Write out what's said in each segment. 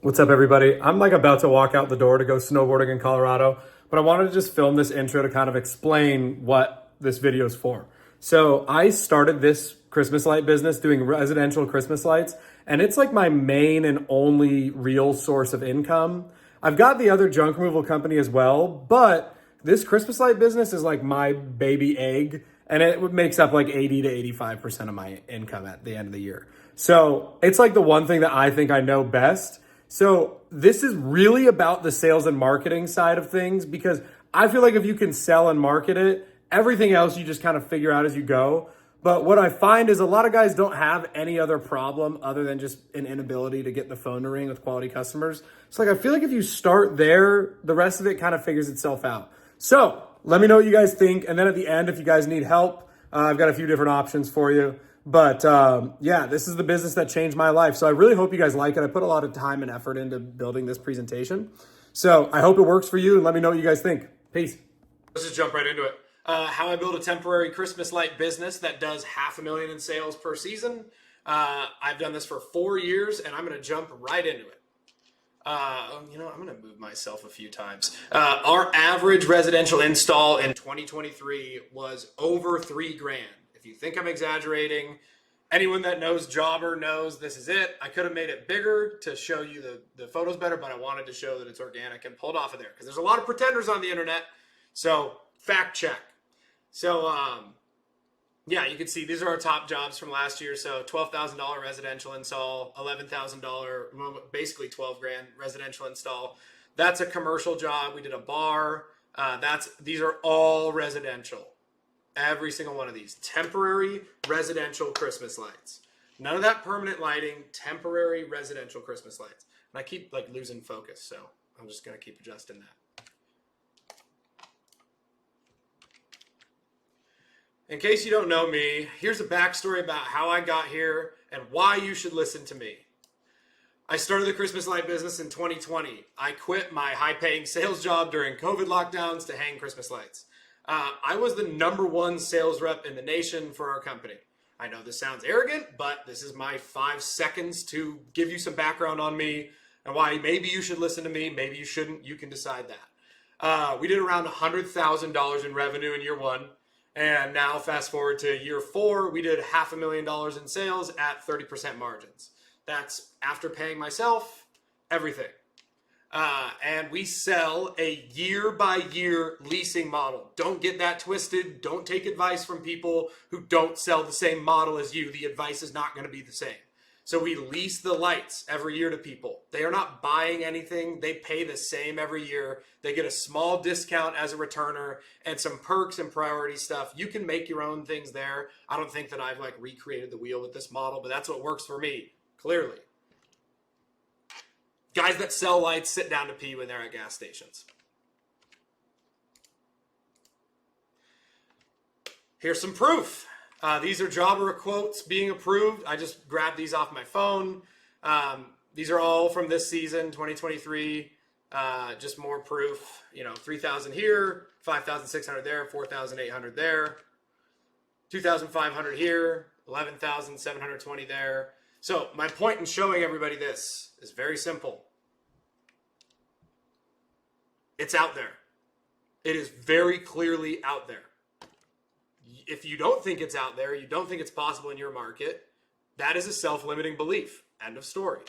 What's up, everybody? I'm like about to walk out the door to go snowboarding in Colorado, but I wanted to just film this intro to kind of explain what this video is for. So I started this Christmas light business doing residential Christmas lights, and it's like my main and only real source of income. I've got the other junk removal company as well, but this Christmas light business is like my baby egg, and it makes up like 80 to 85% of my income at the end of the year. So it's like the one thing that I think I know best. So this is really about the sales and marketing side of things, because I feel like if you can sell and market it, everything else you just kind of figure out as you go. But what I find is a lot of guys don't have any other problem other than just an inability to get the phone to ring with quality customers. So like, I feel like if you start there, the rest of it kind of figures itself out. So let me know what you guys think. And then at the end, if you guys need help, I've got a few different options for you. But yeah, this is the business that changed my life. So I really hope you guys like it. I put a lot of time and effort into building this presentation. So I hope it works for you, and let me know what you guys think. Peace. Let's just jump right into it. How I build a temporary Christmas light business that does $500,000 in sales per season. I've done this for 4 years, and I'm going to jump right into it. I'm going to move myself a few times. Our average residential install in 2023 was over $3,000. If you think I'm exaggerating, anyone that knows Jobber knows this is it. I could have made it bigger to show you the photos better, but I wanted to show that it's organic and pulled off of there because there's a lot of pretenders on the internet. So fact check. So yeah, you can see these are our top jobs from last year. So $12,000 residential install, $11,000, basically $12,000 residential install. That's a commercial job. We did a bar. These are all residential. Every single one of these temporary residential Christmas lights. None of that permanent lighting, temporary residential Christmas lights. And I keep like losing focus, so I'm just going to keep adjusting that. In case you don't know me, here's a backstory about how I got here and why you should listen to me. I started the Christmas light business in 2020. I quit my high-paying sales job during COVID lockdowns to hang Christmas lights. I was the #1 sales rep in the nation for our company. I know this sounds arrogant, but this is my 5 seconds to give you some background on me and why maybe you should listen to me, maybe you shouldn't. You can decide that. We did around $100,000 in revenue in year 1. And now fast forward to year 4, we did $500,000 in sales at 30% margins. That's after paying myself, everything. And we sell a year-by-year leasing model. Don't get that twisted. Don't take advice from people who don't sell the same model as you. The advice is not going to be the same. So we lease the lights every year to people. They are not buying anything. They pay the same every year. They get a small discount as a returner and some perks and priority stuff. You can make your own things there. I don't think that I've like recreated the wheel with this model, but that's what works for me, clearly. Guys that sell lights sit down to pee when they're at gas stations. Here's some proof. These are Jobber quotes being approved. I just grabbed these off my phone. These are all from this season, 2023. Just more proof. 3,000 here, 5,600 there, 4,800 there, 2,500 here, 11,720 there. So my point in showing everybody this is very simple. It's out there. It is very clearly out there. If you don't think it's out there, you don't think it's possible in your market, that is a self-limiting belief. End of story.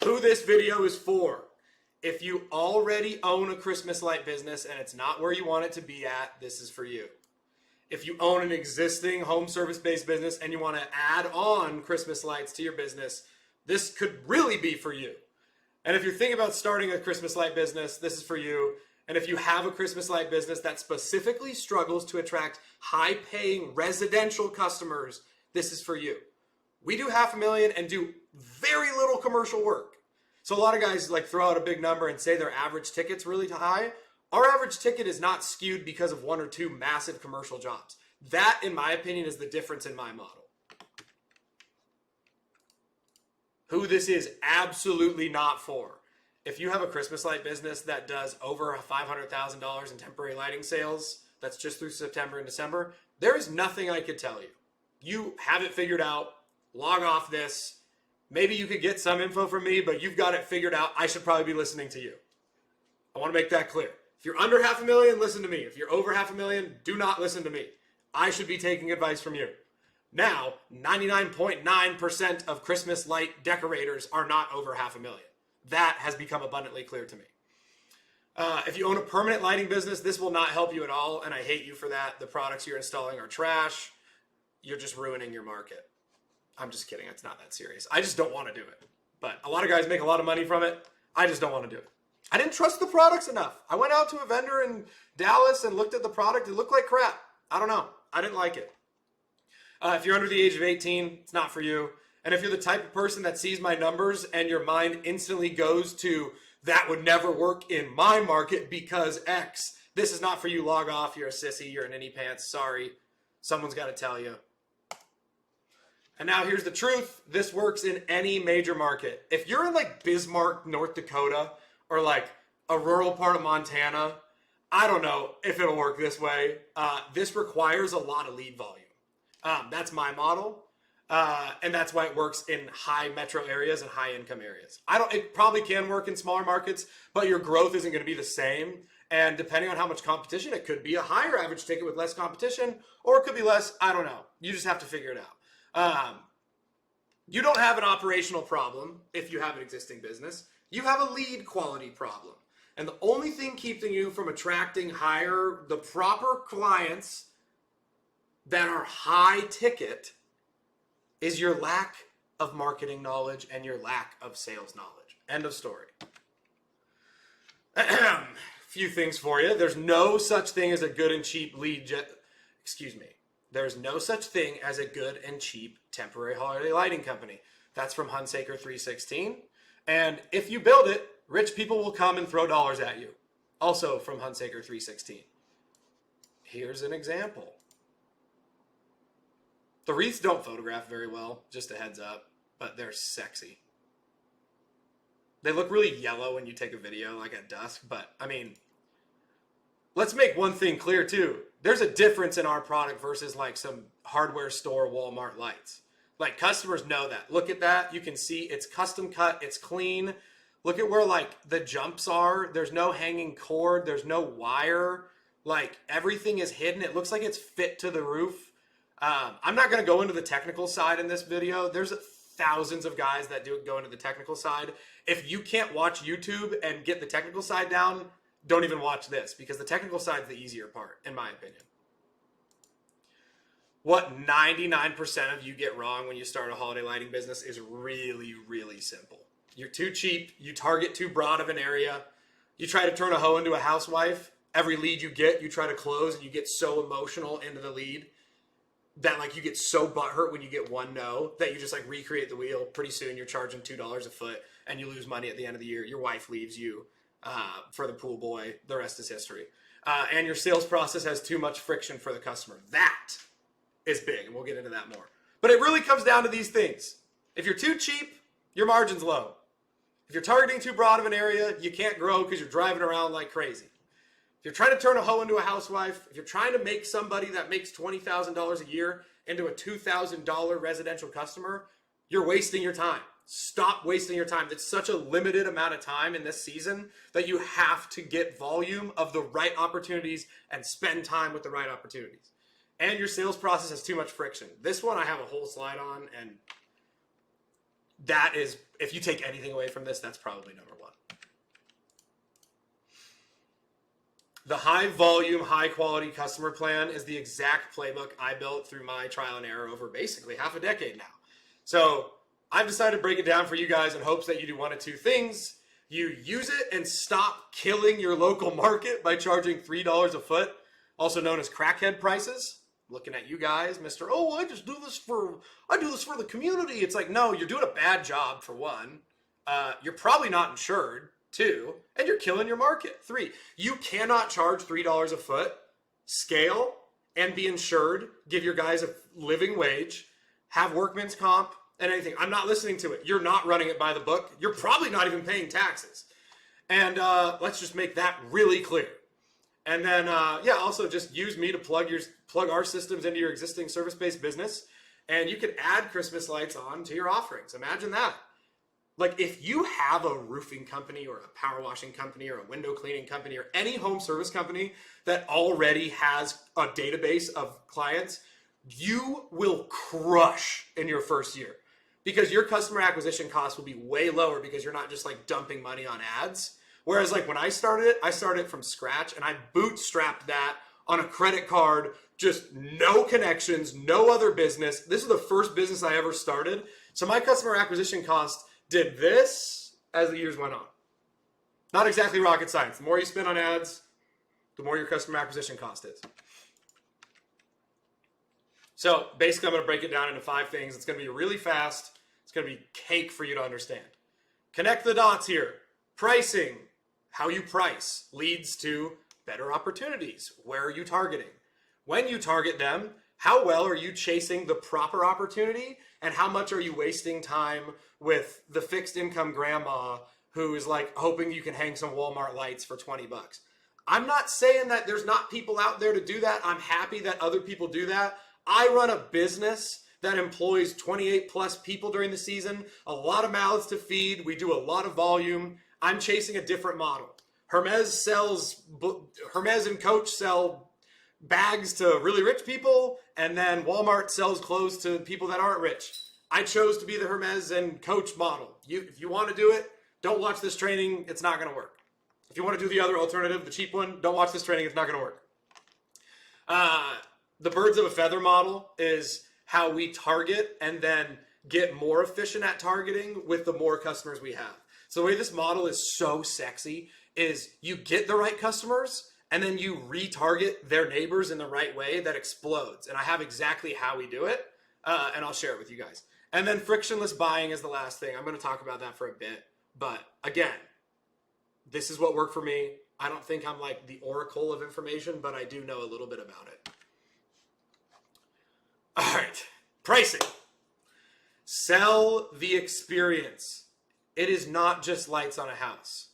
Who this video is for. If you already own a Christmas light business and it's not where you want it to be at, this is for you. If you own an existing home service-based business and you want to add on Christmas lights to your business, this could really be for you. And if you're thinking about starting a Christmas light business, this is for you. And if you have a Christmas light business that specifically struggles to attract high-paying residential customers, this is for you. We do $500,000 and do very little commercial work. So a lot of guys like throw out a big number and say their average ticket's really high. Our average ticket is not skewed because of 1 or 2 massive commercial jobs. That, in my opinion, is the difference in my model. Who this is absolutely not for. If you have a Christmas light business that does over $500,000 in temporary lighting sales, that's just through September and December, there is nothing I could tell you. You have it figured out, log off this, maybe you could get some info from me, but you've got it figured out. I should probably be listening to you. I want to make that clear. If you're under 500,000, listen to me. If you're over 500,000, do not listen to me. I should be taking advice from you. Now, 99.9% of Christmas light decorators are not over 500,000. That has become abundantly clear to me. If you own a permanent lighting business, this will not help you at all, and I hate you for that. The products you're installing are trash. You're just ruining your market. I'm just kidding. It's not that serious. I just don't want to do it. But a lot of guys make a lot of money from it. I just don't want to do it. I didn't trust the products enough. I went out to a vendor in Dallas and looked at the product. It looked like crap. I don't know. I didn't like it. If you're under the age of 18, it's not for you. And if you're the type of person that sees my numbers and your mind instantly goes to, that would never work in my market because X, this is not for you. Log off. You're a sissy. You're an innie pants. Sorry. Someone's got to tell you. And now here's the truth. This works in any major market. If you're in like Bismarck, North Dakota, or like a rural part of Montana, I don't know if it'll work this way. This requires a lot of lead volume. That's my model. And that's why it works in high metro areas and high income areas. It probably can work in smaller markets, but your growth isn't going to be the same. And depending on how much competition, it could be a higher average ticket with less competition, or it could be less. I don't know. You just have to figure it out. You don't have an operational problem if you have an existing business. You have a lead quality problem. And the only thing keeping you from attracting the proper clients that are high ticket is your lack of marketing knowledge and your lack of sales knowledge. End of story. Few things for you. There's no such thing as a good and cheap There's no such thing as a good and cheap temporary holiday lighting company. That's from Hunsaker 316. And if you build it, rich people will come and throw dollars at you. Also from Hunsaker 316. Here's an example. The wreaths don't photograph very well, just a heads up, but they're sexy. They look really yellow when you take a video, like at dusk, but I mean, let's make one thing clear too. There's a difference in our product versus like some hardware store Walmart lights. Like customers know that. Look at that. You can see it's custom cut. It's clean. Look at where like the jumps are. There's no hanging cord. There's no wire. Like everything is hidden. It looks like it's fit to the roof. I'm not going to go into the technical side in this video. There's thousands of guys that go into the technical side. If you can't watch YouTube and get the technical side down, don't even watch this because the technical side is the easier part, in my opinion. What 99% of you get wrong when you start a holiday lighting business is really, really simple. You're too cheap. You target too broad of an area. You try to turn a hoe into a housewife. Every lead you get, you try to close, and you get so emotional into the lead that like you get so butthurt when you get one no that you just like recreate the wheel. Pretty soon you're charging $2 a foot and you lose money at the end of the year. Your wife leaves you for the pool boy. The rest is history. And your sales process has too much friction for the customer. That is big, and we'll get into that more. But it really comes down to these things. If you're too cheap, your margin's low. If you're targeting too broad of an area, you can't grow because you're driving around like crazy. If you're trying to turn a hoe into a housewife, if you're trying to make somebody that makes $20,000 a year into a $2,000 residential customer, you're wasting your time. Stop wasting your time. It's such a limited amount of time in this season that you have to get volume of the right opportunities and spend time with the right opportunities. And your sales process has too much friction. This one I have a whole slide on, and that is, if you take anything away from this, that's probably number one. The high volume, high quality customer plan is the exact playbook I built through my trial and error over basically half a decade now. So I've decided to break it down for you guys in hopes that you do one of two things. You use it and stop killing your local market by charging $3 a foot, also known as crackhead prices. Looking at you guys, Mr. Oh, I do this for the community. It's like, no, you're doing a bad job for one. You're probably not insured. 2, and you're killing your market. 3, you cannot charge $3 a foot, scale, and be insured, give your guys a living wage, have workman's comp, and anything. I'm not listening to it. You're not running it by the book. You're probably not even paying taxes. And let's just make that really clear. And then, also just use me to plug our systems into your existing service-based business And you could add Christmas lights on to your offerings. Imagine that. Like if you have a roofing company or a power washing company or a window cleaning company or any home service company that already has a database of clients, you will crush in your first year because your customer acquisition costs will be way lower because you're not just like dumping money on ads. Whereas like when I started it from scratch and I bootstrapped that on a credit card, just no connections, no other business. This is the first business I ever started. So my customer acquisition cost did this as the years went on. Not exactly rocket science. The more you spend on ads, the more your customer acquisition cost is. So basically I'm going to break it down into 5 things. It's going to be really fast. It's going to be cake for you to understand. Connect the dots here. Pricing. How you price leads to better opportunities. Where are you targeting? When you target them, how well are you chasing the proper opportunity? And how much are you wasting time with the fixed income grandma who is like hoping you can hang some Walmart lights for 20 bucks? I'm not saying that there's not people out there to do that. I'm happy that other people do that. I run a business that employs 28 plus people during the season, a lot of mouths to feed. We do a lot of volume. I'm chasing a different model. Hermes and Coach sell bags to really rich people, and then Walmart sells clothes to people that aren't rich. I chose to be the Hermes and Coach model. If you want to do it, don't watch this training. It's not going to work. If you want to do the other alternative, the cheap one, don't watch this training. It's not going to work. The birds of a feather model is how we target and then get more efficient at targeting with the more customers we have. So the way this model is so sexy is you get the right customers and then you retarget their neighbors in the right way that explodes. And I have exactly how we do it, and I'll share it with you guys. And then frictionless buying is the last thing. I'm going to talk about that for a bit. But again, this is what worked for me. I don't think I'm like the oracle of information, but I do know a little bit about it. All right, pricing. Sell the experience. It is not just lights on a house.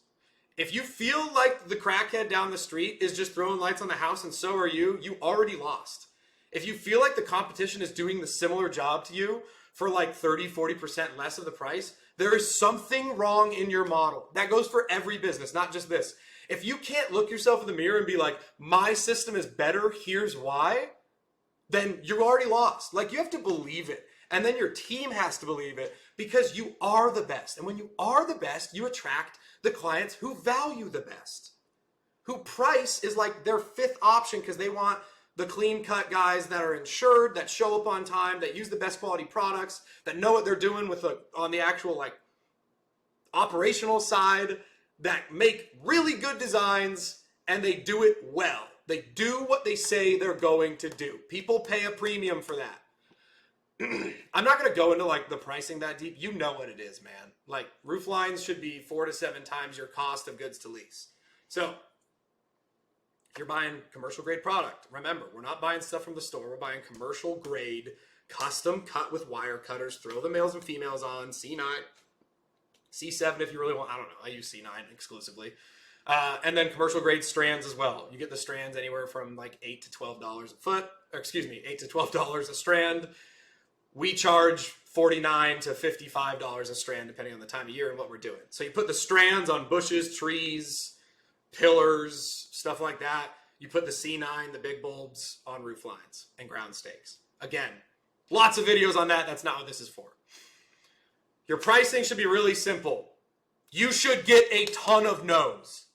If you feel like the crackhead down the street is just throwing lights on the house and so are you, you already lost. If you feel like the competition is doing the similar job to you for like 30, 40% less of the price, there is something wrong in your model. That goes for every business, not just this. If you can't look yourself in the mirror and be like, my system is better, here's why, then you're already lost. Like you have to believe it. And then your team has to believe it because you are the best. And when you are the best, you attract the clients who value the best, who price is like their 5th option because they want the clean cut guys that are insured, that show up on time, that use the best quality products, that know what they're doing on the actual like operational side, that make really good designs and they do it well. They do what they say they're going to do. People pay a premium for that. I'm not going to go into like the pricing that deep. You know what it is, man. Like roof lines should be 4 to 7 times your cost of goods to lease. So if you're buying commercial grade product, remember, we're not buying stuff from the store. We're buying commercial grade, custom cut with wire cutters. Throw the males and females on, C9, C7 if you really want. I don't know. I use C9 exclusively. And then commercial grade strands as well. You get the strands anywhere from like $8 to $12 a foot, or excuse me, $8 to $12 a strand. We charge $49 to $55 a strand, depending on the time of year and what we're doing. So you put the strands on bushes, trees, pillars, stuff like that. You put the C9, the big bulbs, on roof lines and ground stakes. Again, lots of videos on that. That's not what this is for. Your pricing should be really simple. You should get a ton of no's.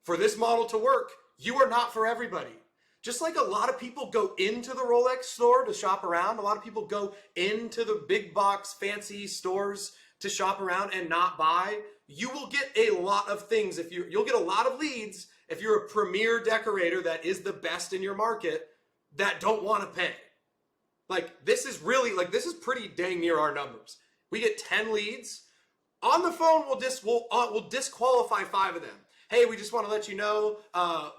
For this model to work, you are not for everybody. Just like a lot of people go into the Rolex store to shop around, a lot of people go into the big box fancy stores to shop around and not buy, you will get a lot of things. You'll get a lot of leads if you're a premier decorator that is the best in your market that don't want to pay. Like this is pretty dang near our numbers. We get 10 leads. On the phone, we'll disqualify 5 of them. Hey, we just want to let you know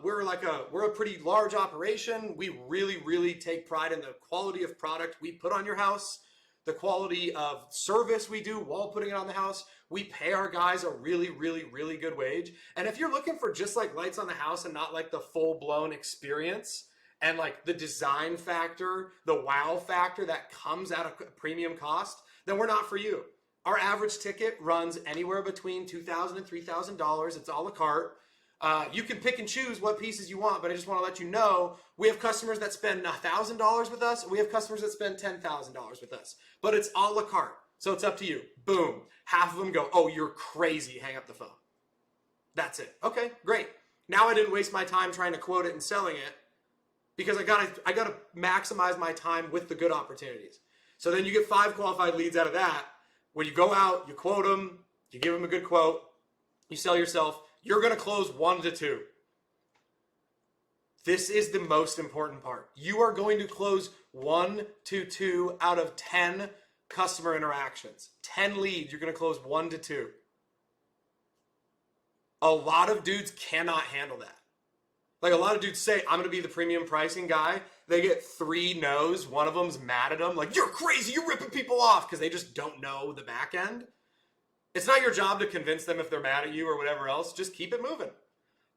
we're a pretty large operation. We really, really take pride in the quality of product we put on your house, the quality of service we do while putting it on the house. We pay our guys a really, really, really good wage. And if you're looking for just like lights on the house and not like the full-blown experience and like the design factor, the wow factor that comes at a premium cost, then we're not for you. Our average ticket runs anywhere between $2,000 and $3,000. It's a la carte. You can pick and choose what pieces you want, but I just want to let you know we have customers that spend $1,000 with us. We have customers that spend $10,000 with us, but it's a la carte. So it's up to you. Boom. Half of them go, oh, you're crazy. Hang up the phone. That's it. Okay, great. Now I didn't waste my time trying to quote it and selling it because I gotta maximize my time with the good opportunities. So then you get 5 qualified leads out of that. When you go out, you quote them, you give them a good quote, you sell yourself, you're going to close 1 to 2. This is the most important part. You are going to close 1 to 2 out of 10 customer interactions. 10 leads, you're going to close 1 to 2. A lot of dudes cannot handle that. Like a lot of dudes say, I'm going to be the premium pricing guy. They get 3 no's. One of them's mad at them. Like, you're crazy. You're ripping people off because they just don't know the back end. It's not your job to convince them if they're mad at you or whatever else. Just keep it moving.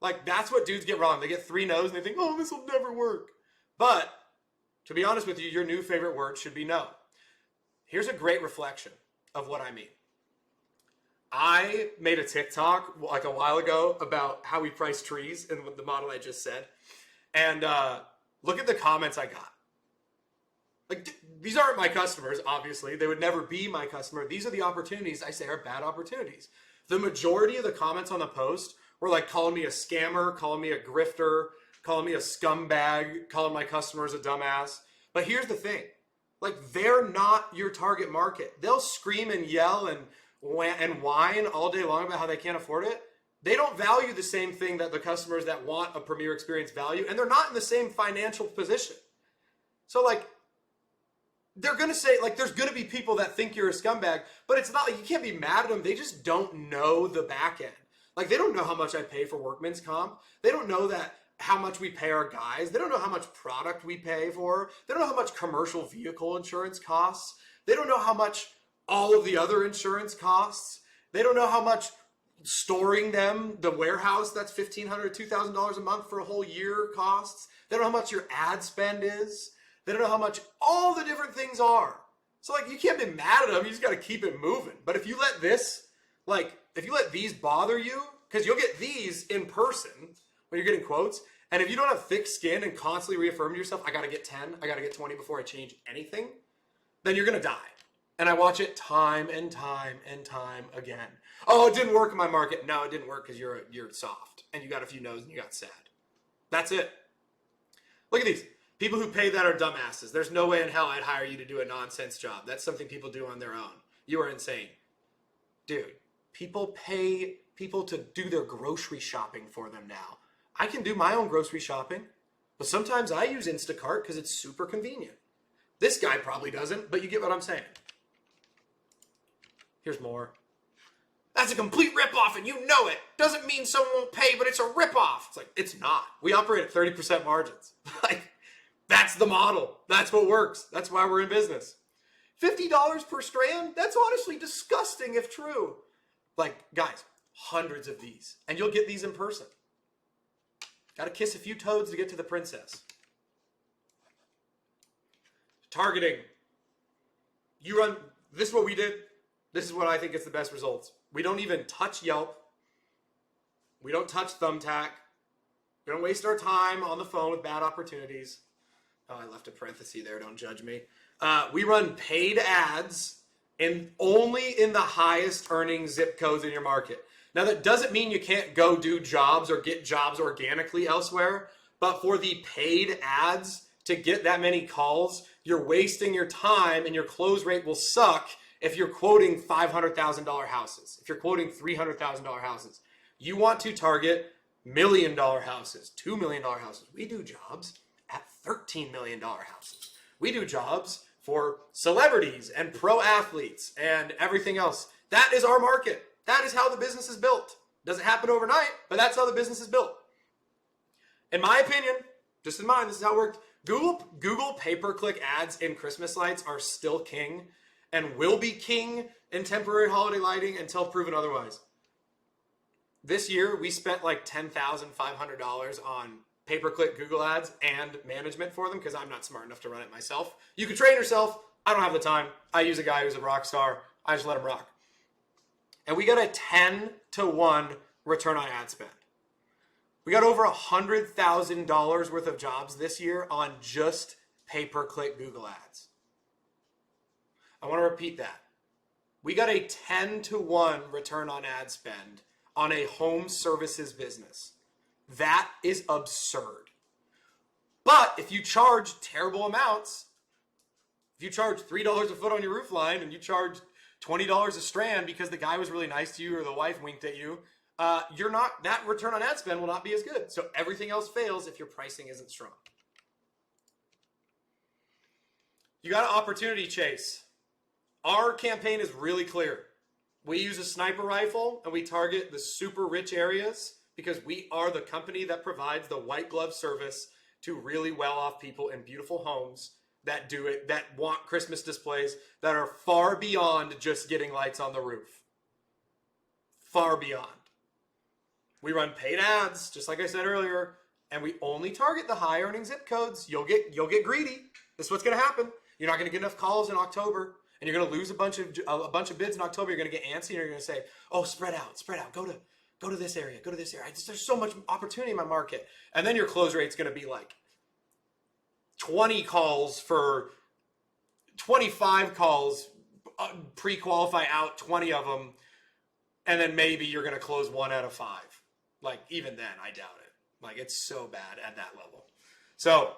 Like, that's what dudes get wrong. They get 3 no's and they think, oh, this will never work. But to be honest with you, your new favorite word should be no. Here's a great reflection of what I mean. I made a TikTok like a while ago about how we price trees and the model I just said. And look at the comments I got. Like, these aren't my customers, obviously. They would never be my customer. These are the opportunities I say are bad opportunities. The majority of the comments on the post were like calling me a scammer, calling me a grifter, calling me a scumbag, calling my customers a dumbass. But here's the thing. Like, they're not your target market. They'll scream and yell and whine all day long about how they can't afford it. They don't value the same thing that the customers that want a premier experience value, and they're not in the same financial position. So like, they're going to say, like, there's going to be people that think you're a scumbag, but it's not like you can't be mad at them. They just don't know the back end. Like, they don't know how much I pay for workman's comp. They don't know that how much we pay our guys. They don't know how much product we pay for. They don't know how much commercial vehicle insurance costs. They don't know how much all of the other insurance costs. They don't know how much storing them, the warehouse that's $1,500, $2,000 a month for a whole year costs. They don't know how much your ad spend is. They don't know how much all the different things are. So like, you can't be mad at them. You just got to keep it moving. But if you let this, like, if you let these bother you, because you'll get these in person when you're getting quotes. And if you don't have thick skin and constantly reaffirm to yourself, I got to get 10, I got to get 20 before I change anything, then you're going to die. And I watch it time and time and time again. Oh, it didn't work in my market. No, it didn't work because you're soft and you got a few no's and you got sad. That's it. Look at these. People who pay that are dumbasses. There's no way in hell I'd hire you to do a nonsense job. That's something people do on their own. You are insane. Dude, people pay people to do their grocery shopping for them now. I can do my own grocery shopping, but sometimes I use Instacart because it's super convenient. This guy probably doesn't, but you get what I'm saying. Here's more. That's a complete ripoff and you know it. Doesn't mean someone won't pay, but it's a ripoff. It's like, it's not. We operate at 30% margins. Like, that's the model. That's what works. That's why we're in business. $50 per strand? That's honestly disgusting if true. Like, guys, hundreds of these. And you'll get these in person. Got to kiss a few toads to get to the princess. Targeting. You run, this is what we did. This is what I think is the best results. We don't even touch Yelp. We don't touch Thumbtack. We don't waste our time on the phone with bad opportunities. Oh, I left a parenthesis there. Don't judge me. We run paid ads only in the highest earning zip codes in your market. Now, that doesn't mean you can't go do jobs or get jobs organically elsewhere. But for the paid ads, to get that many calls, you're wasting your time and your close rate will suck if you're quoting $500,000 houses, if you're quoting $300,000 houses. You want to target $1 million houses, $2 million houses. We do jobs at $13 million houses. We do jobs for celebrities and pro athletes and everything else. That is our market. That is how the business is built. Doesn't happen overnight, but that's how the business is built. In my opinion, just in mind, this is how it worked. Google pay-per-click ads in Christmas lights are still king and will be king in temporary holiday lighting until proven otherwise. This year, we spent like $10,500 on pay-per-click Google ads and management for them because I'm not smart enough to run it myself. You can train yourself. I don't have the time. I use a guy who's a rock star. I just let him rock. And we got a 10-to-1 return on ad spend. We got over $100,000 worth of jobs this year on just pay-per-click Google ads. I want to repeat that. We got a 10-to-1 return on ad spend on a home services business. That is absurd. But if you charge terrible amounts, if you charge $3 a foot on your roof line and you charge $20 a strand because the guy was really nice to you or the wife winked at you, that return on ad spend will not be as good. So everything else fails if your pricing isn't strong. You got to opportunity chase. Our campaign is really clear. We use a sniper rifle and we target the super rich areas because we are the company that provides the white glove service to really well-off people in beautiful homes that do it, that want Christmas displays that are far beyond just getting lights on the roof. Far beyond. We run paid ads, just like I said earlier, and we only target the high earning zip codes. You'll get greedy. This is what's going to happen. You're not going to get enough calls in October, and you're going to lose a bunch of bids in October. You're going to get antsy, and you're going to say, "Oh, spread out. Go to this area. Go to this area. There's so much opportunity in my market." And then your close rate's going to be like 20 calls for 25 calls, pre-qualify out 20 of them, and then maybe you're going to close 1 out of 5. Like, even then, I doubt it. Like, it's so bad at that level. So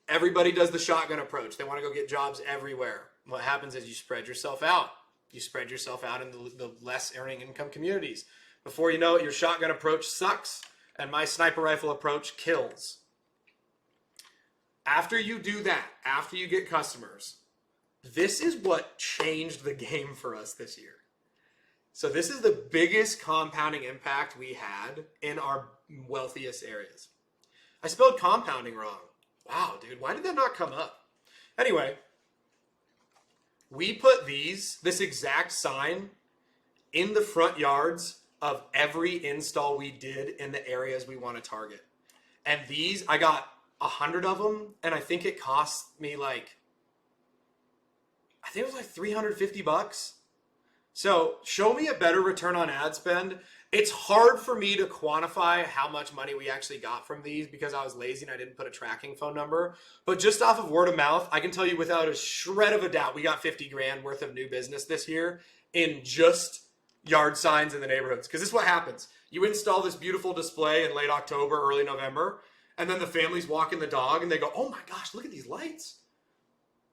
everybody does the shotgun approach. They want to go get jobs everywhere. What happens is you spread yourself out. You spread yourself out in the less earning income communities. Before you know it, your shotgun approach sucks, and my sniper rifle approach kills. After you do that, after you get customers, this is what changed the game for us this year. So this is the biggest compounding impact we had in our wealthiest areas. I spelled compounding wrong. Wow, dude, why did that not come up? Anyway, we put this exact sign in the front yards of every install we did in the areas we want to target. And these, I got 100 of them, and I think it cost me I think it was like $350. So show me a better return on ad spend. It's hard for me to quantify how much money we actually got from these because I was lazy and I didn't put a tracking phone number. But just off of word of mouth, I can tell you without a shred of a doubt, we got 50 grand worth of new business this year in just yard signs in the neighborhoods. Because this is what happens. You install this beautiful display in late October, early November, and then the families walking the dog and they go, "Oh my gosh, look at these lights.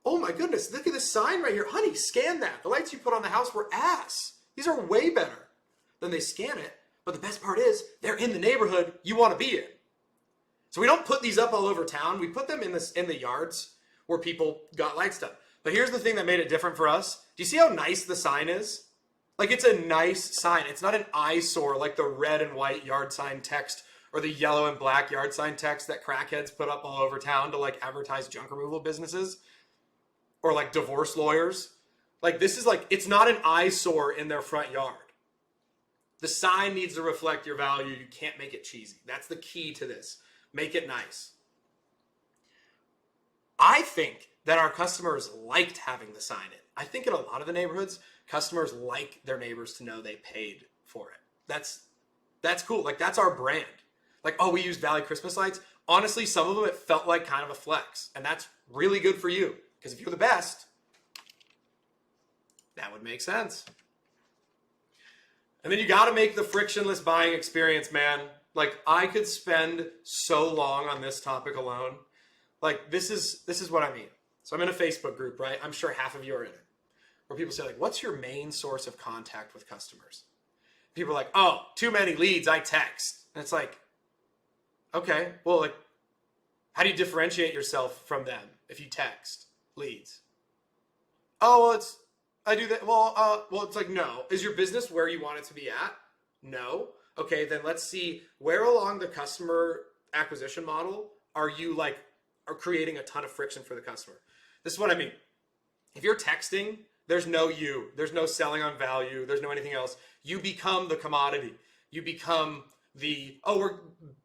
Oh my goodness, look at this sign right here. Honey, scan that. The lights you put on the house were ass. These are way better." Then they scan it. But the best part is they're in the neighborhood you want to be in. So we don't put these up all over town. We put them in the yards where people got lights done. But here's the thing that made it different for us. Do you see how nice the sign is? Like, it's a nice sign. It's not an eyesore like the red and white yard sign text or the yellow and black yard sign text that crackheads put up all over town to advertise junk removal businesses. Or divorce lawyers. This is it's not an eyesore in their front yard. The sign needs to reflect your value. You can't make it cheesy. That's the key to this. Make it nice. I think that our customers liked having the sign in. I think in a lot of the neighborhoods, customers like their neighbors to know they paid for it. That's cool. That's our brand. Oh, we used Valley Christmas lights. Honestly, some of them, it felt like kind of a flex. And that's really good for you. Because if you're the best, that would make sense. And then you got to make the frictionless buying experience, man. I could spend so long on this topic alone. This is what I mean. So I'm in a Facebook group, right? I'm sure half of you are in it. Where people say, what's your main source of contact with customers? People are like, "Oh, too many leads, I text." And it's okay, well, how do you differentiate yourself from them if you text leads? "Oh, well, I do that." Well, it's no. Is your business where you want it to be at? No. Okay, then let's see where along the customer acquisition model are you are creating a ton of friction for the customer. This is what I mean. If you're texting, there's no you. There's no selling on value. There's no anything else. You become the commodity. You become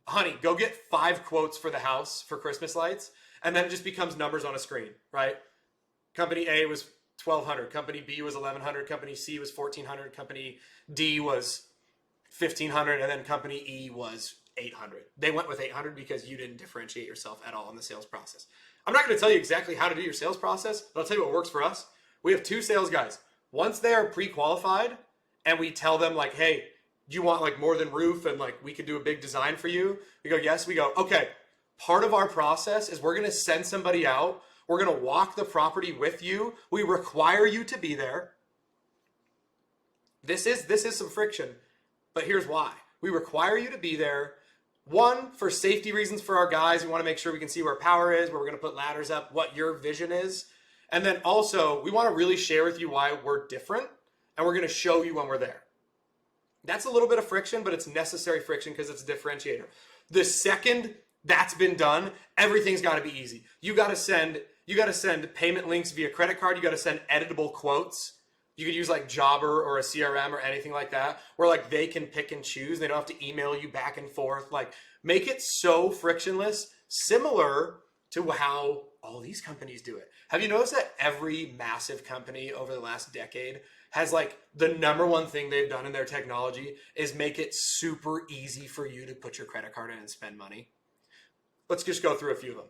honey, go get 5 quotes for the house for Christmas lights. And then it just becomes numbers on a screen, right? Company A was 1,200. Company B was 1,100. Company C was 1,400. Company D was 1,500. And then company E was 800. They went with 800 because you didn't differentiate yourself at all in the sales process. I'm not going to tell you exactly how to do your sales process, but I'll tell you what works for us. We have 2 sales guys. Once they are pre-qualified and we tell them like, hey, do you want like more than roof and like we could do a big design for you? We go, yes. We go, okay. Part of our process is we're going to send somebody out. We're going to walk the property with you. We require you to be there. This is some friction, but here's why. We require you to be there. 1, for safety reasons for our guys. We want to make sure we can see where power is, where we're going to put ladders up, what your vision is. And then also, we want to really share with you why we're different, and we're going to show you when we're there. That's a little bit of friction, but it's necessary friction because it's a differentiator. The second that's been done, everything's got to be easy. You got to send payment links via credit card. You got to send editable quotes. You could use like Jobber or a CRM or anything like that, where like they can pick and choose. They don't have to email you back and forth. Like make it so frictionless, similar to how all these companies do it. Have you noticed that every massive company over the last decade has like the number one thing they've done in their technology is make it super easy for you to put your credit card in and spend money? Let's just go through a few of them.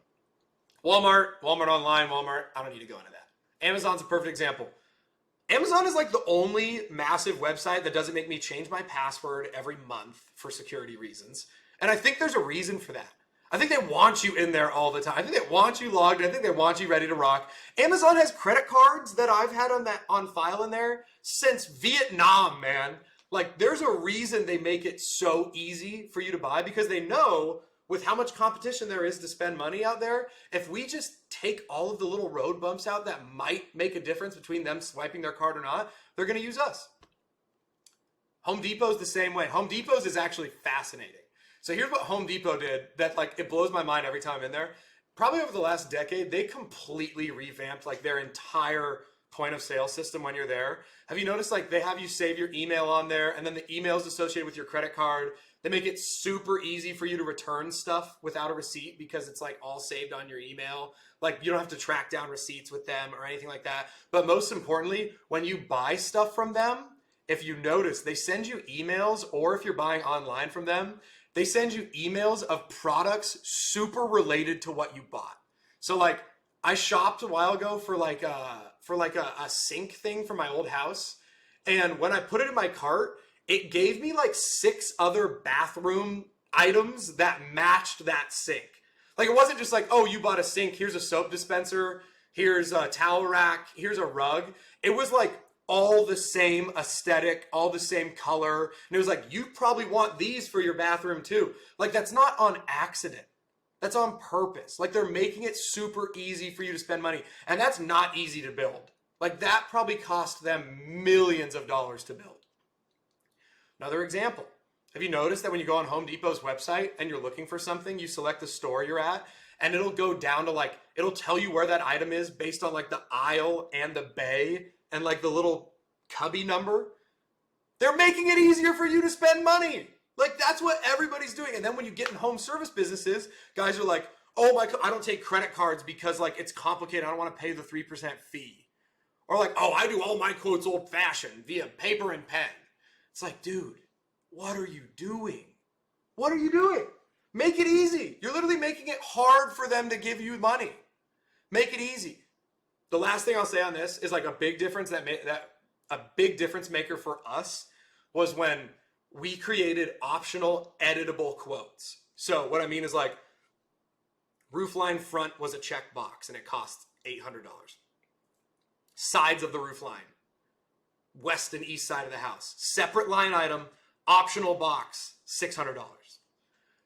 Walmart Online, Walmart, I don't need to go into that. Amazon's a perfect example. Amazon is like the only massive website that doesn't make me change my password every month for security reasons. And I think there's a reason for that. I think they want you in there all the time. I think they want you logged in. I think they want you ready to rock. Amazon has credit cards that I've had on file in there since Vietnam, man. Like there's a reason they make it so easy for you to buy, because they know with how much competition there is to spend money out there, if we just take all of the little road bumps out that might make a difference between them swiping their card or not, they're going to use us. Home Depot's the same way. Home Depot's is actually fascinating. So here's what Home Depot did that like it blows my mind every time I'm in there. Probably over the last decade, they completely revamped like their entire point of sale system when you're there. Have you noticed like they have you save your email on there, and then the email is associated with your credit card. They make it super easy for you to return stuff without a receipt because it's like all saved on your email. Like you don't have to track down receipts with them or anything like that. But most importantly, when you buy stuff from them, if you notice, they send you emails, or if you're buying online from them, they send you emails of products super related to what you bought. So like I shopped a while ago for like a sink thing for my old house. And when I put it in my cart, it gave me like 6 other bathroom items that matched that sink. Like it wasn't just like, oh, you bought a sink, here's a soap dispenser, here's a towel rack, here's a rug. It was like all the same aesthetic, all the same color. And it was like, you probably want these for your bathroom too. Like that's not on accident. That's on purpose. Like they're making it super easy for you to spend money. And that's not easy to build. Like that probably cost them millions of dollars to build. Another example. Have you noticed that when you go on Home Depot's website and you're looking for something, you select the store you're at, and it'll go down to like, it'll tell you where that item is based on like the aisle and the bay and like the little cubby number? They're making it easier for you to spend money. Like that's what everybody's doing. And then when you get in home service businesses, guys are like, oh my, I don't take credit cards because like it's complicated. I don't want to pay the 3% fee. Or like, oh, I do all my quotes old fashioned via paper and pen. It's like, dude, what are you doing? What are you doing? Make it easy. You're literally making it hard for them to give you money. Make it easy. The last thing I'll say on this is like a big difference a big difference maker for us was when we created optional editable quotes. So what I mean is like roof line front was a check box and it cost $800. Sides of the roof line, west and east side of the house, separate line item, optional box, $600.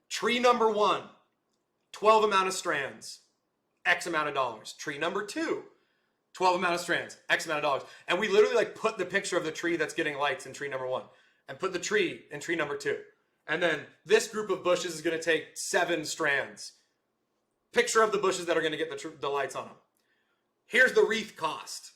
Tree number 1, 12 amount of strands, X amount of dollars. Tree number 2, 12 amount of strands, X amount of dollars. And we literally like put the picture of the tree that's getting lights in tree number 1 and put the tree in tree number 2. And then this group of bushes is going to take 7 strands. Picture of the bushes that are going to get the lights on them. Here's the wreath cost.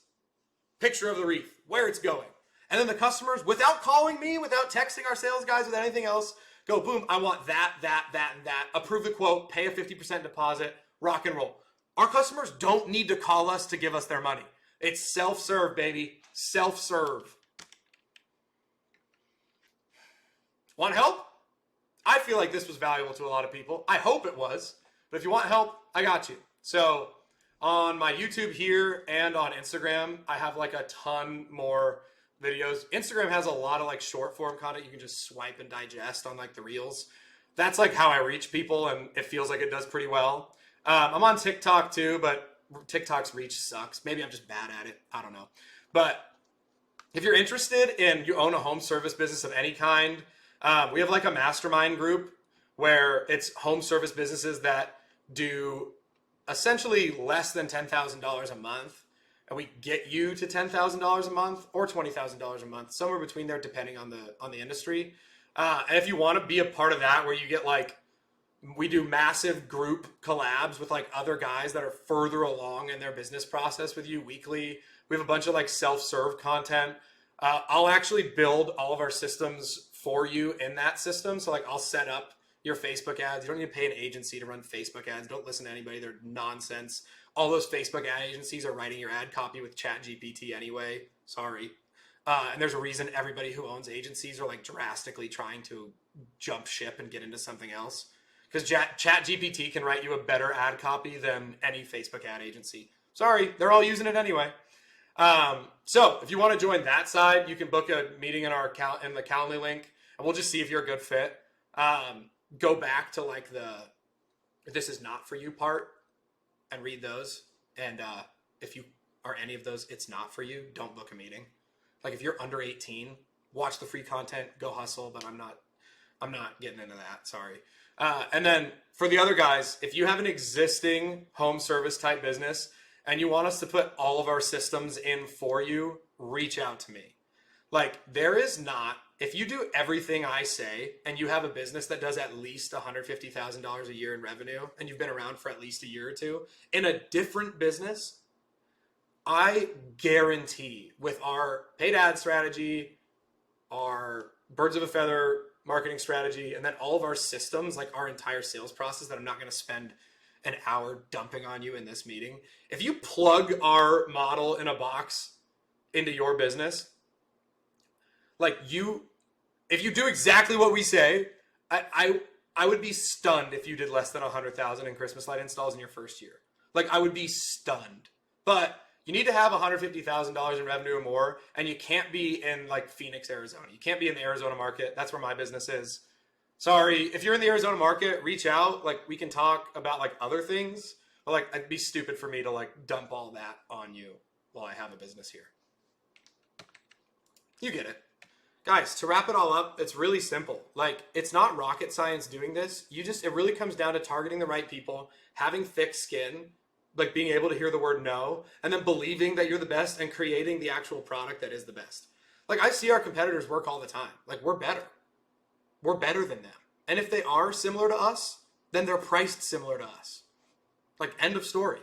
Picture of the wreath, where it's going. And then the customers, without calling me, without texting our sales guys, without anything else, Go, boom, I want that, and that. Approve the quote, pay a 50% deposit, rock and roll. Our customers don't need to call us to give us their money. It's self-serve, baby. Self-serve. Want help? I feel like this was valuable to a lot of people. I hope it was. But if you want help, I got you. So on my YouTube here and on Instagram, I have like a ton more videos. Instagram has a lot of like short form content you can just swipe and digest on like the reels. That's like how I reach people, and it feels like it does pretty well. I'm on TikTok too, but TikTok's reach sucks. Maybe I'm just bad at it. I don't know. But if you're interested in, you own a home service business of any kind, we have like a mastermind group where it's home service businesses that do essentially less than $10,000 a month. And we get you to $10,000 a month or $20,000 a month, somewhere between there, depending on the industry. And if you want to be a part of that, where you get like, we do massive group collabs with like other guys that are further along in their business process with you weekly. We have a bunch of like self-serve content. I'll actually build all of our systems for you in that system. So like I'll set up your Facebook ads. You don't need to pay an agency to run Facebook ads. Don't listen to anybody. They're nonsense. All those Facebook ad agencies are writing your ad copy with ChatGPT anyway. Sorry. And there's a reason everybody who owns agencies are like drastically trying to jump ship and get into something else. Because ChatGPT can write you a better ad copy than any Facebook ad agency. Sorry, they're all using it anyway. So if you want to join that side, you can book a meeting in our account in the Calendly link, and we'll just see if you're a good fit. Go back to like the "this is not for you" part and read those. And if you are any of those, it's not for you. Don't book a meeting. Like if you're under 18, watch the free content, go hustle. But I'm not getting into that. Sorry. And then for the other guys, if you have an existing home service type business and you want us to put all of our systems in for you, reach out to me. Like there is not, if you do everything I say and you have a business that does at least $150,000 a year in revenue and you've been around for at least a year or two in a different business, I guarantee with our paid ad strategy, our birds of a feather marketing strategy, and then all of our systems, like our entire sales process that I'm not going to spend an hour dumping on you in this meeting. If you plug our model in a box into your business, like if you do exactly what we say, I would be stunned if you did less than 100,000 in Christmas light installs in your first year. Like I would be stunned. But you need to have $150,000 in revenue or more, and you can't be in like Phoenix, Arizona. You can't be in the Arizona market. That's where my business is. Sorry, if you're in the Arizona market, reach out. Like we can talk about like other things, but like it'd be stupid for me to like dump all that on you while I have a business here. You get it. Guys, to wrap it all up, it's really simple. Like it's not rocket science doing this. It really comes down to targeting the right people, having thick skin, like being able to hear the word no, and then believing that you're the best and creating the actual product that is the best. Like I see our competitors work all the time. Like we're better. We're better than them. And if they are similar to us, then they're priced similar to us. Like end of story.